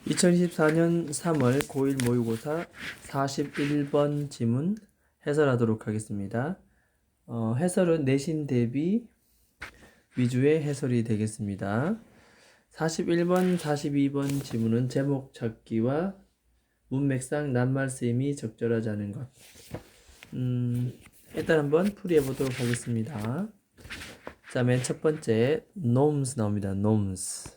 2024년 3월 고1 모의고사 41번 지문 해설하도록 하겠습니다. 해설은 내신 대비 위주의 해설이 되겠습니다. 41번, 42번 지문은 제목 찾기와 문맥상 낱말 쓰임이 적절하지 않은 것. 일단 한번 풀이해 보도록 하겠습니다. 자, 맨 첫 번째 norms 나옵니다. norms.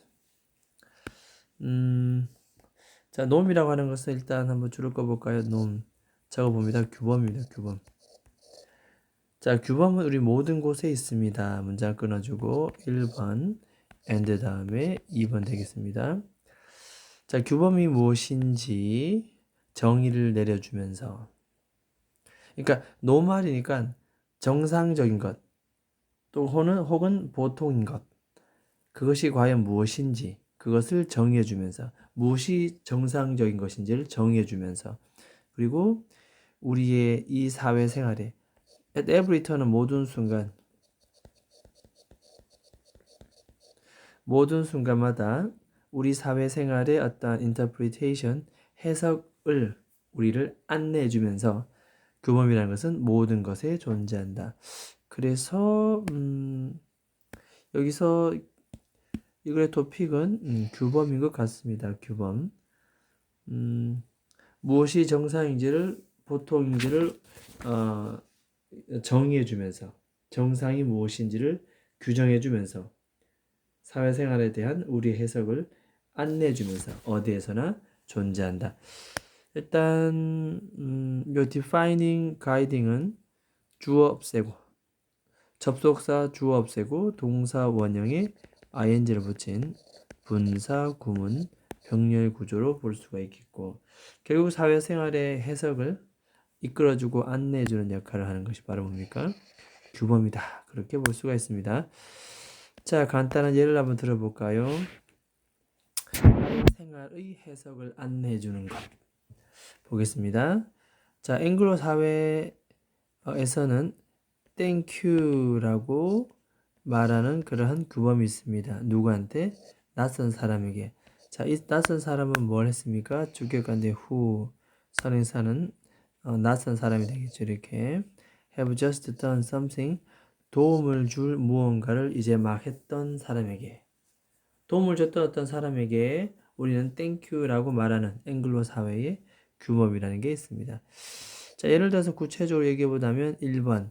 자, 놈이라고 하는 것은 일단 한번 줄을 꺼볼까요? 놈. 적어봅니다. 규범입니다. 규범. 자, 규범은 우리 모든 곳에 있습니다. 문장 끊어주고 1번 and 다음에 2번 되겠습니다. 자, 규범이 무엇인지 정의를 내려주면서, 그러니까 노말이니까 정상적인 것, 또 혹은 보통인 것, 그것이 과연 무엇인지 그것을 정의해주면서, 무엇이 정상적인 것인지를 정의해주면서, 그리고 우리의 이 사회생활에 at every turn은 모든 순간마다 우리 사회생활의 어떤 interpretation, 해석을 우리를 안내해주면서 규범이라는 것은 모든 것에 존재한다. 그래서 여기서 이거의 토픽은 규범인 것 같습니다. 규범. 무엇이 정상인지를, 보통인지를 정의해주면서, 정상이 무엇인지를 규정해주면서 사회생활에 대한 우리의 해석을 안내해주면서 어디에서나 존재한다. 일단 요 defining, guiding은 주어 없애고, 접속사 주어 없애고 동사 원형에 ing를 붙인 분사 구문 병렬 구조로 볼 수가 있겠고, 결국 사회생활의 해석을 이끌어주고 안내해주는 역할을 하는 것이 바로 뭡니까? 규범이다. 그렇게 볼 수가 있습니다. 자, 간단한 예를 한번 들어볼까요? 사회생활의 해석을 안내해주는 것 보겠습니다. 자, 앵글로 사회에서는 땡큐라고 말하는 그러한 규범이 있습니다. 누구한테? 낯선 사람에게. 자, 이 낯선 사람은 뭘 했습니까? 주격관대 who, 선행사는 낯선 사람이 되겠죠. 이렇게 have just done something, 도움을 줄 무언가를 이제 막 했던 사람에게, 도움을 줬던 어떤 사람에게 우리는 땡큐라고 말하는 앵글로 사회의 규범이라는 게 있습니다. 자, 예를 들어서 구체적으로 얘기해 보자면 1번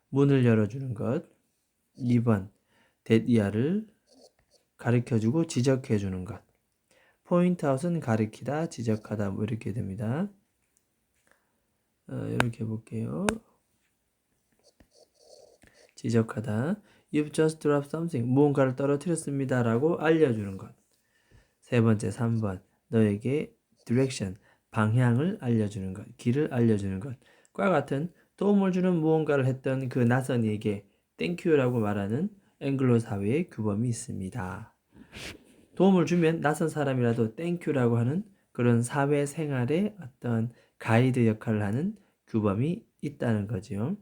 문을 열어주는 것, 2번 대이하를 가르쳐주고 지적해주는 것. 포인트아웃은 가리키다, 지적하다, 뭐 이렇게 됩니다. 이렇게 볼게요. 지적하다. You've just dropped something. 무언가를 떨어뜨렸습니다. 라고 알려주는 것. 세 번째, 3번. 너에게 direction, 방향을 알려주는 것. 길을 알려주는 것. 과 같은 도움을 주는 무언가를 했던 그 낯선 이에게 thank you라고 말하는 앵글로 사회의 규범이 있습니다. 도움을 주면 낯선 사람이라도 땡큐라고 하는 그런 사회생활의 어떤 가이드 역할을 하는 규범이 있다는 거죠.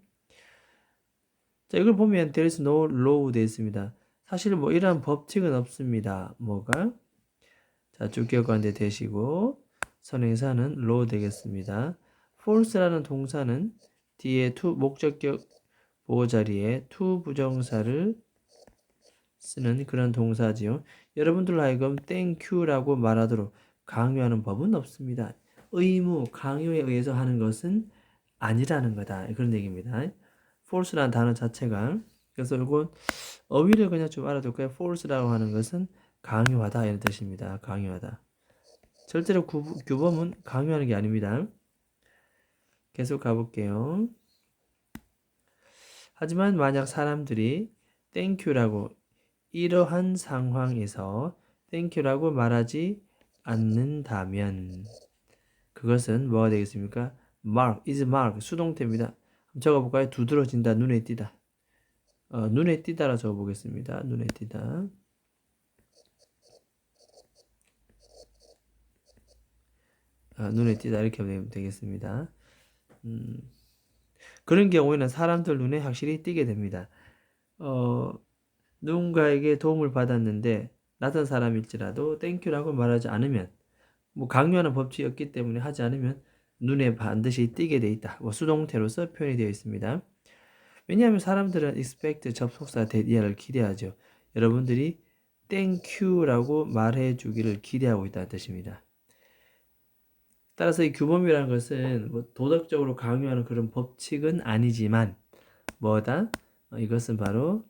자, 이걸 보면 there is no law 되어 있습니다. 사실 뭐 이런 법칙은 없습니다. 뭐가? 자, 주격관대 대시고 선행사는 law 되겠습니다. false라는 동사는 뒤에 to 목적격 보호 자리에 to 부정사를 쓰는 그런 동사지요. 여러분들 하여금 땡큐라고 말하도록 강요하는 법은 없습니다. 의무, 강요에 의해서 하는 것은 아니라는 거다. 그런 얘기입니다. false라는 단어 자체가, 그래서 이건 어휘를 그냥 좀 알아둘까요? false라고 하는 것은 강요하다 이런 뜻입니다. 강요하다. 절대로 규범은 강요하는 게 아닙니다. 계속 가볼게요. 하지만 만약 사람들이 땡큐라고 이러한 상황에서 땡큐라고 말하지 않는다면 그것은 뭐가 되겠습니까? mark, is mark, 수동태입니다. 적어볼까요? 두드러진다, 눈에 띄다. 눈에 띄다라 적어보겠습니다. 눈에 띄다. 눈에 띄다 이렇게 하면 되겠습니다. 그런 경우에는 사람들 눈에 확실히 띄게 됩니다. 누군가에게 도움을 받았는데 낯선 사람일지라도 땡큐라고 말하지 않으면 뭐 강요하는 법칙이었기 때문에 하지 않으면 눈에 반드시 띄게 돼 있다. 뭐 수동태로서 표현이 되어 있습니다. 왜냐하면 사람들은 expect 접속사 대디아를 기대하죠. 여러분들이 thank you라고 말해 주기를 기대하고 있다는 뜻입니다. 따라서 이 규범이라는 것은 뭐 도덕적으로 강요하는 그런 법칙은 아니지만 뭐다? 이것은 바로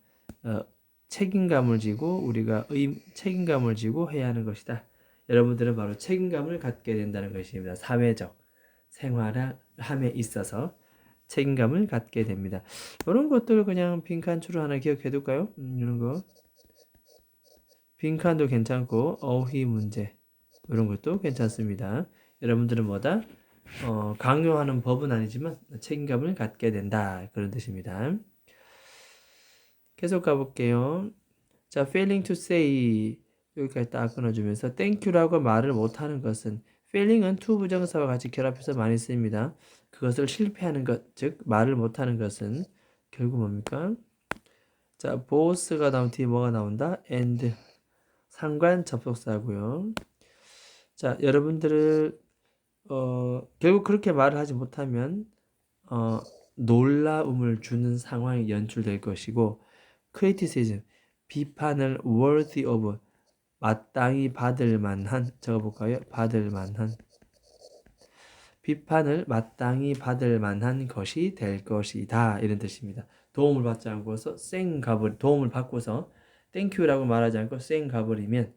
책임감을 지고 우리가 책임감을 지고 해야 하는 것이다. 여러분들은 바로 책임감을 갖게 된다는 것입니다. 사회적 생활함에 있어서 책임감을 갖게 됩니다. 이런 것들 그냥 빈칸추로 하나 기억해 둘까요? 이런 거 빈칸도 괜찮고 어휘 문제 이런 것도 괜찮습니다. 여러분들은 뭐다? 강요하는 법은 아니지만 책임감을 갖게 된다 그런 뜻입니다. 계속 가볼게요. 자, failing to say 여기까지 딱 끊어주면서 thank you라고 말을 못하는 것은 failing은 to 부정사와 같이 결합해서 많이 쓰입니다. 그것을 실패하는 것, 즉 말을 못하는 것은 결국 뭡니까? 자, both가 나온 뒤에 뭐가 나온다? and 상관 접속사고요. 자, 여러분들을 결국 그렇게 말을 하지 못하면 놀라움을 주는 상황이 연출될 것이고 criticism 비판을 worthy of 마땅히 받을 만한 적어볼까요? 받을 만한 비판을 마땅히 받을 만한 것이 될 것이다 이런 뜻입니다. 도움을 받지 않고서 도움을 받고서 땡큐라고 말하지 않고 가버리면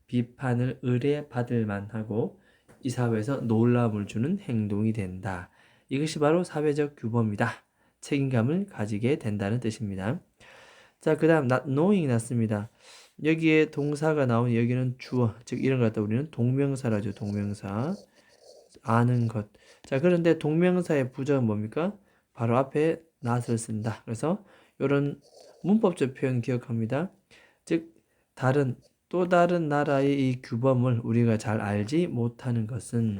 비판을 의뢰받을 만하고 이 사회에서 놀라움을 주는 행동이 된다. 이것이 바로 사회적 규범이다. 책임감을 가지게 된다는 뜻입니다. 자, 그 다음 not knowing 났습니다. 여기에 동사가 나오니 여기는 주어, 즉 이런 것 갖다 우리는 동명사라죠. 동명사. 아는 것. 자, 그런데 동명사의 부정은 뭡니까? 바로 앞에 not을 쓴다. 그래서 이런 문법적 표현 기억합니다. 즉 또 다른 나라의 이 규범을 우리가 잘 알지 못하는 것은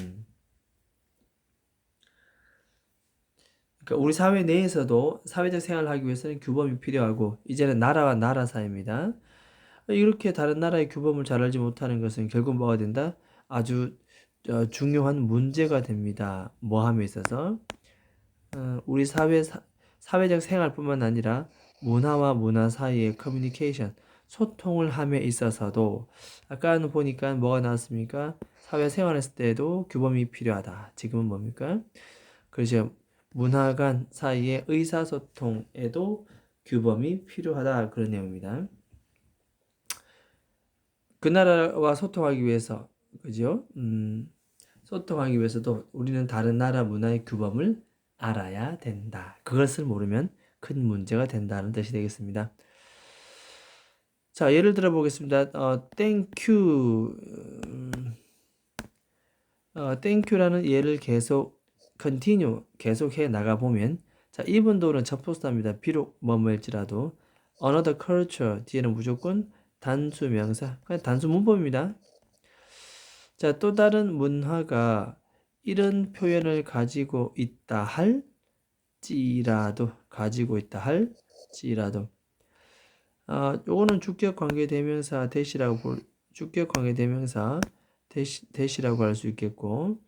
그러니까 우리 사회 내에서도 사회적 생활을 하기 위해서는 규범이 필요하고 이제는 나라와 나라 사이입니다. 이렇게 다른 나라의 규범을 잘 알지 못하는 것은 결국 뭐가 된다? 아주 중요한 문제가 됩니다. 뭐함에 있어서 우리 사회적 생활뿐만 아니라 문화와 문화 사이의 커뮤니케이션, 소통을 함에 있어서도 아까는 보니까 뭐가 나왔습니까? 사회생활했을 때도 규범이 필요하다. 지금은 뭡니까? 그렇죠. 문화 간 사이의 의사소통에도 규범이 필요하다. 그런 내용입니다. 그 나라와 소통하기 위해서, 그죠? 소통하기 위해서도 우리는 다른 나라 문화의 규범을 알아야 된다. 그것을 모르면 큰 문제가 된다는 뜻이 되겠습니다. 자, 예를 들어 보겠습니다. thank you. thank you라는 예를 계속 continue 계속해 나가 보면 자, 이분도는 접속사입니다. 비록 뭐뭐일지라도 another culture 뒤에는 무조건 단수 명사, 그냥 단수 문법입니다. 자, 또 다른 문화가 이런 표현을 가지고 있다 할지라도 요거는 주격 관계 대명사 주격 관계 대명사 대시라고 할 수 있겠고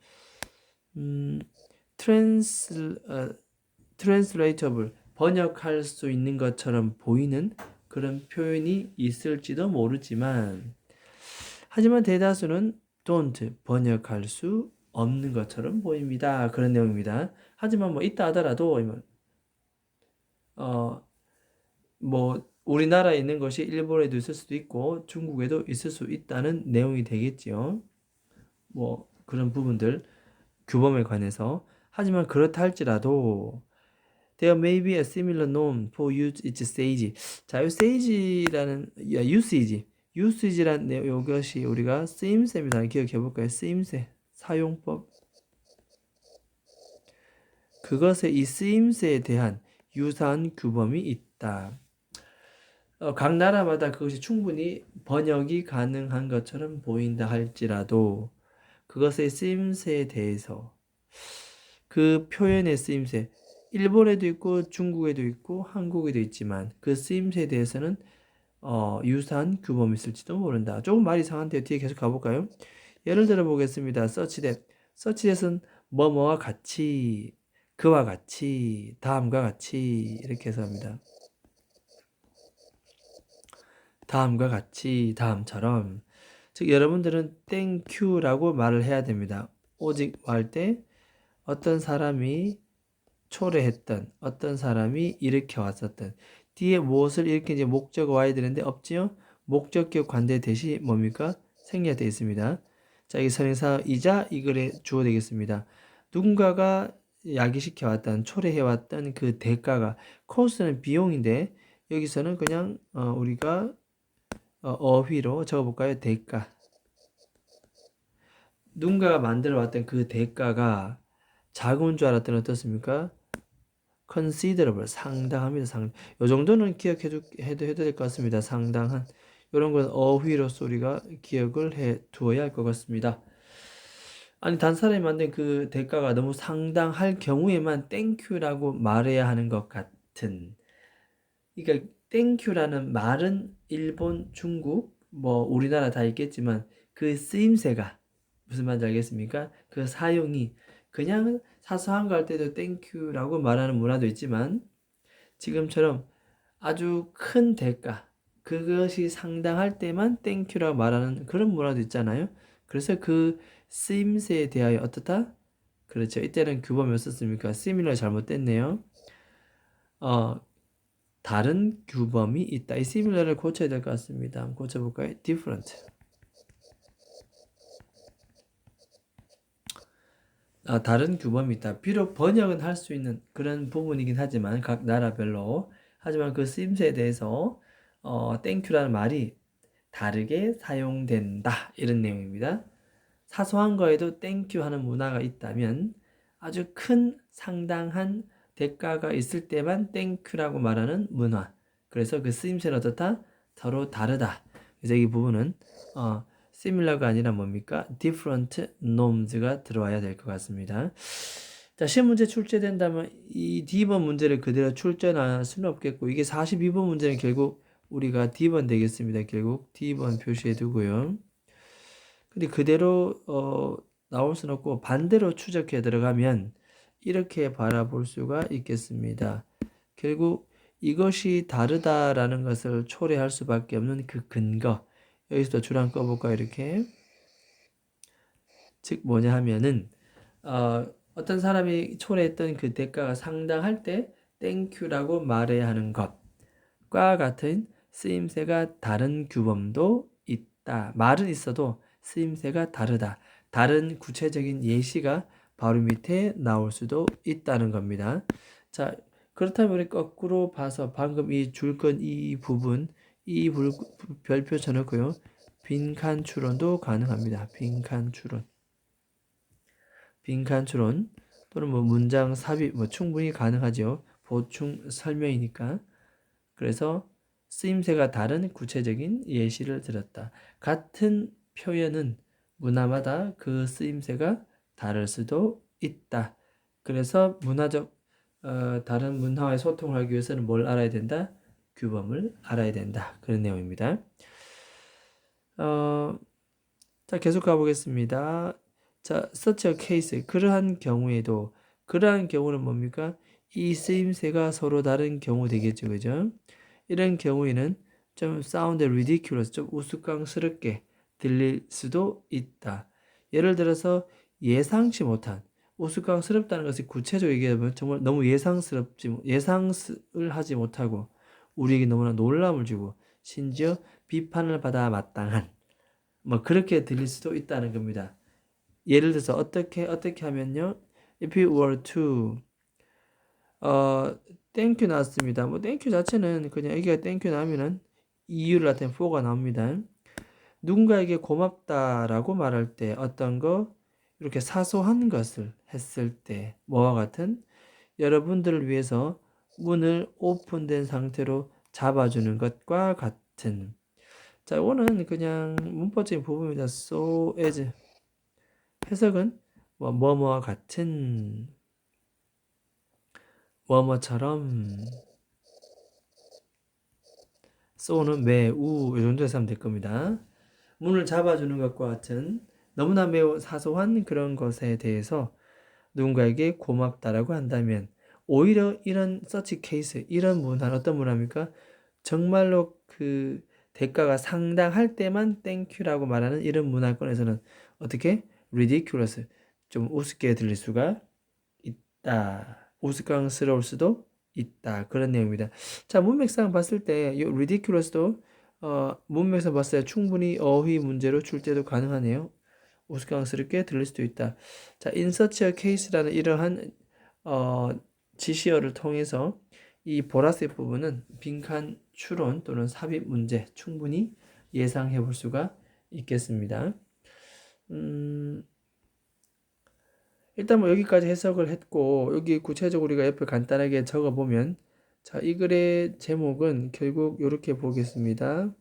translatable 번역할 수 있는 것처럼 보이는 그런 표현이 있을지도 모르지만 하지만 대다수는 don't 번역할 수 없는 것처럼 보입니다. 그런 내용입니다. 하지만 뭐 있다 하더라도 뭐 우리나라에 있는 것이 일본에도 있을 수도 있고 중국에도 있을 수 있다는 내용이 되겠지요. 뭐 그런 부분들 규범에 관해서 하지만 그렇다 할지라도 There may be a similar norm for use each sage. 자, 이 sage라는 usage라는 내용 이것이 우리가 쓰임새입니다. 기억해 볼까요? 쓰임새, 사용법. 그것의 이 쓰임새에 대한 유사한 규범이 있다. 각 나라마다 그것이 충분히 번역이 가능한 것처럼 보인다 할지라도 그것의 쓰임새에 대해서 그 표현의 쓰임새 일본에도 있고 중국에도 있고 한국에도 있지만 그 쓰임새에 대해서는 유사한 규범이 있을지도 모른다. 조금 말이 이상한데 뒤에 계속 가볼까요? 예를 들어 보겠습니다. such that. such that은 뭐뭐와 같이, 그와 같이, 다음과 같이 이렇게 해서 합니다. 다음과 같이, 다음처럼. 즉 여러분들은 thank you라고 말을 해야 됩니다. 오직 할 때 어떤 사람이 초래했던, 어떤 사람이 일으켜 왔었던, 뒤에 무엇을 일으킨 이제 목적어 와야 되는데 없지요? 목적격 관대 대시 뭡니까? 생략 되어 있습니다. 자, 이게 선행사이자 이 글의 주어 되겠습니다. 누군가가 야기시켜 왔던, 초래해 왔던 그 대가가, 코스트는 비용인데 여기서는 그냥 우리가 어휘로 적어볼까요? 대가. 누군가가 만들어 왔던 그 대가가 작은 줄 알았더니 어떻습니까? considerable, 상당합니다. 요 정도는 기억해도 해도 될 것 같습니다. 상당한. 이런 건 어휘로서 우리가 기억을 해 두어야 할 것 같습니다. 아니, 단사람이 만든 그 대가가 너무 상당할 경우에만 땡큐라고 말해야 하는 것 같은. 그러니까 땡큐라는 말은 일본, 중국, 뭐 우리나라 다 있겠지만 그 쓰임새가 무슨 말인지 알겠습니까? 그 사용이 그냥 사소한 거 할 때도 땡큐라고 말하는 문화도 있지만 지금처럼 아주 큰 대가, 그것이 상당할 때만 땡큐라고 말하는 그런 문화도 있잖아요. 그래서 그 쓰임새에 대하여 어떻다? 그렇죠. 이때는 규범이 없었습니까? similar 잘못됐네요. 다른 규범이 있다. 이 similar를 고쳐야 될 것 같습니다. 한번 고쳐볼까요? different. 다른 규범이 있다. 비록 번역은 할 수 있는 그런 부분이긴 하지만 각 나라별로 하지만 그 쓰임새에 대해서 땡큐라는 말이 다르게 사용된다 이런 내용입니다. 사소한 거에도 땡큐 하는 문화가 있다면 아주 큰 상당한 대가가 있을 때만 땡큐라고 말하는 문화. 그래서 그 쓰임새는 어떻다? 서로 다르다. 그래서 이 부분은 similar가 아니라 뭡니까? different norms가 들어와야 될 것 같습니다. 자, 시험 문제 출제된다면 이 D번 문제를 그대로 출제할 수는 없겠고 이게 42번 문제는 결국 우리가 D번 되겠습니다. 결국 D번 표시해 두고요. 근데 그대로 나올 수는 없고 반대로 추적해 들어가면 이렇게 바라볼 수가 있겠습니다. 결국 이것이 다르다라는 것을 초래할 수밖에 없는 그 근거. 여기서도 줄 한 꺼볼까요? 이렇게. 즉 뭐냐 하면은 어떤 사람이 초래했던 그 대가가 상당할 때 땡큐라고 말해야 하는 것과 같은 쓰임새가 다른 규범도 있다. 말은 있어도 쓰임새가 다르다. 다른 구체적인 예시가 바로 밑에 나올 수도 있다는 겁니다. 자, 그렇다면 우리 거꾸로 봐서 방금 이 줄건 이 부분, 이 별표 쳐놓고요. 빈칸 추론도 가능합니다. 빈칸 추론. 빈칸 추론 또는 뭐 문장 삽입 뭐 충분히 가능하죠. 보충 설명이니까. 그래서 쓰임새가 다른 구체적인 예시를 들었다. 같은 표현은 문화마다 그 쓰임새가 다를 수도 있다. 그래서 문화적 다른 문화와의 소통을 하기 위해서는 뭘 알아야 된다? 규범을 알아야 된다. 그런 내용입니다. 자, 계속 가보겠습니다. 자, such a case. 그러한 경우에도, 그러한 경우는 뭡니까? 이 쓰임새가 서로 다른 경우 되겠죠. 그죠? 이런 경우에는 좀 sound ridiculous, 좀 우스꽝스럽게 들릴 수도 있다. 예를 들어서 예상치 못한, 우스꽝스럽다는 것이 구체적으로 얘기하면 정말 너무 예상을 하지 못하고 우리에게 너무나 놀람을 주고 심지어 비판을 받아 마땅한 뭐 그렇게 들릴 수도 있다는 겁니다. 예를 들어서 어떻게 하면요. If you were to 땡큐 나왔습니다. 뭐 땡큐 자체는 그냥 여기가 땡큐 나오면은 이유를 나타낸 for가 나옵니다. 누군가에게 고맙다라고 말할 때 어떤 거 이렇게 사소한 것을 했을 때 뭐와 같은 여러분들을 위해서 문을 오픈된 상태로 잡아주는 것과 같은. 자, 이거는 그냥 문법적인 부분입니다. so as 해석은 뭐뭐와 같은 뭐뭐처럼 so는 매우 이 정도에서 하면 될 겁니다. 문을 잡아주는 것과 같은 너무나 매우 사소한 그런 것에 대해서 누군가에게 고맙다라고 한다면 오히려 이런 서치 케이스, 이런 문화는 어떤 문화입니까? 정말로 그 대가가 상당할 때만 땡큐라고 말하는 이런 문화권에서는 어떻게? ridiculous, 좀 우습게 들릴 수가 있다. 우스꽝스러울 수도 있다. 그런 내용입니다. 자, 문맥상 봤을 때 이 ridiculous도 문맥상 봤을 때 충분히 어휘 문제로 줄 때도 가능하네요. 우스꽝스럽게 들릴 수도 있다. 자, in such a case라는 이러한 지시어를 통해서 이 보라색 부분은 빈칸 추론 또는 삽입 문제 충분히 예상해 볼 수가 있겠습니다. 일단 뭐 여기까지 해석을 했고, 여기 구체적으로 우리가 옆에 간단하게 적어 보면, 자, 이 글의 제목은 결국 이렇게 보겠습니다.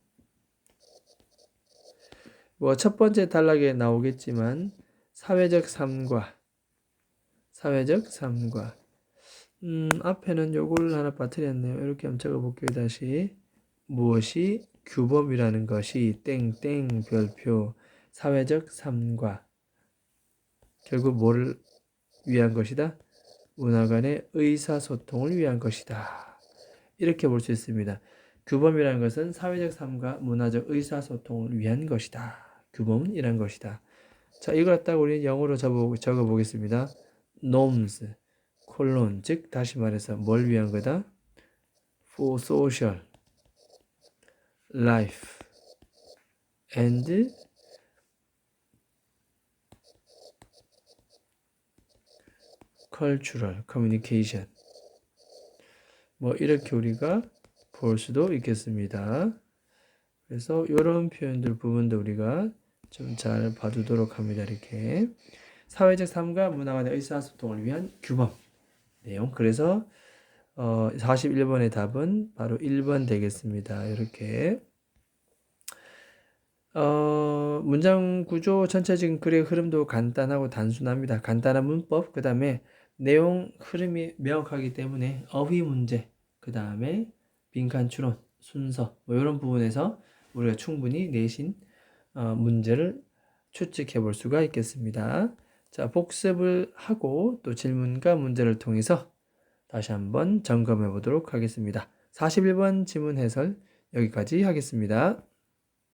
뭐 첫 번째 단락에 나오겠지만 사회적 삶과 앞에는 요걸 하나 빠뜨렸네요. 이렇게 한번 적어볼게요. 다시 무엇이 규범이라는 것이 땡땡 별표 사회적 삶과 결국 뭐를 위한 것이다? 문화 간의 의사소통을 위한 것이다. 이렇게 볼 수 있습니다. 규범이라는 것은 사회적 삶과 문화적 의사소통을 위한 것이다. 규범은 이런 것이다. 자, 이걸 갖다가 우리는 영어로 적어 보겠습니다. norms, 콜론, 즉 다시 말해서 뭘 위한 거다? for social life and cultural communication. 뭐 이렇게 우리가 볼 수도 있겠습니다. 그래서 이런 표현들 부분도 우리가 좀 잘 봐두도록 합니다. 이렇게 사회적 삶과 문화 간의 의사소통을 위한 규범 내용. 그래서 41번의 답은 바로 1번 되겠습니다. 이렇게 문장 구조 전체적인 글의 흐름도 간단하고 단순합니다. 간단한 문법, 그 다음에 내용 흐름이 명확하기 때문에 어휘 문제, 그 다음에 빈칸 추론, 순서 뭐 이런 부분에서 우리가 충분히 내신 문제를 추측해 볼 수가 있겠습니다. 자, 복습을 하고 또 질문과 문제를 통해서 다시 한번 점검해 보도록 하겠습니다. 41번 지문 해설 여기까지 하겠습니다.